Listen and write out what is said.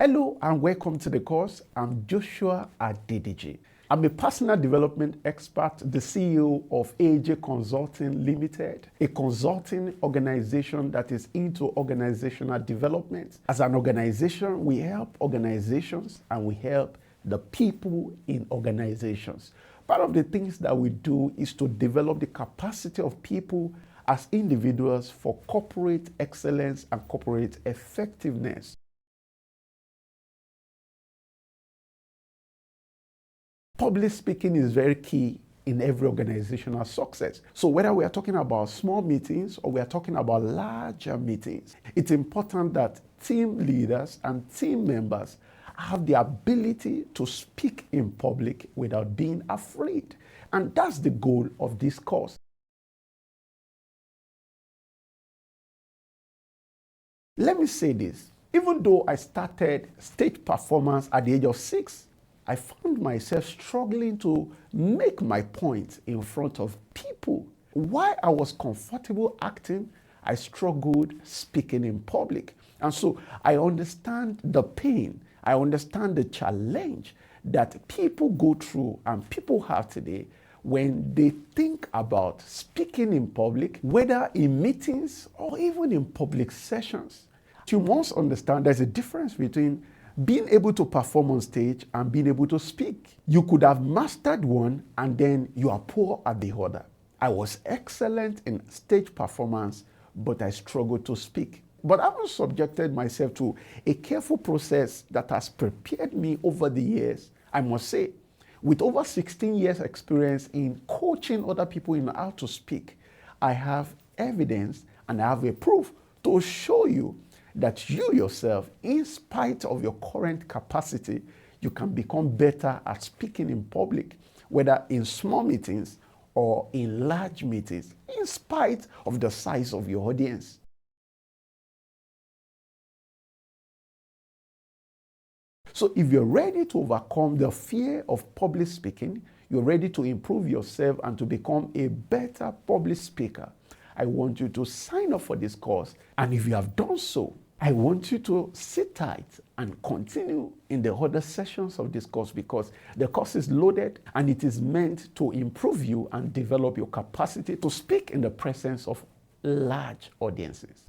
Hello and welcome to the course. I'm Joshua Adedeji. I'm a personal development expert, the CEO of AAJ Consulting Limited, a consulting organization that is into organizational development. As an organization, we help organizations and we help the people in organizations. Part of the things that we do is to develop the capacity of people as individuals for corporate excellence and corporate effectiveness. Public speaking is very key in every organizational success. So whether we are talking about small meetings or we are talking about larger meetings, it's important that team leaders and team members have the ability to speak in public without being afraid. And that's the goal of this course. Let me say this. Even though I started stage performance at the age of 6, I found myself struggling to make my point in front of people. While I was comfortable acting, I struggled speaking in public. And so I understand the pain, I understand the challenge that people go through and people have today when they think about speaking in public, whether in meetings or even in public sessions. You must understand there's a difference between being able to perform on stage and being able to speak. You could have mastered one and then you are poor at the other. I was excellent in stage performance, but I struggled to speak. But I've subjected myself to a careful process that has prepared me over the years. I must say, with over 16 years experience in coaching other people in how to speak, I have evidence and I have a proof to show you that you yourself, in spite of your current capacity, you can become better at speaking in public, whether in small meetings or in large meetings, in spite of the size of your audience. So if you're ready to overcome the fear of public speaking, you're ready to improve yourself and to become a better public speaker, I want you to sign up for this course. And if you have done so, I want you to sit tight and continue in the other sessions of this course, because the course is loaded and it is meant to improve you and develop your capacity to speak in the presence of large audiences.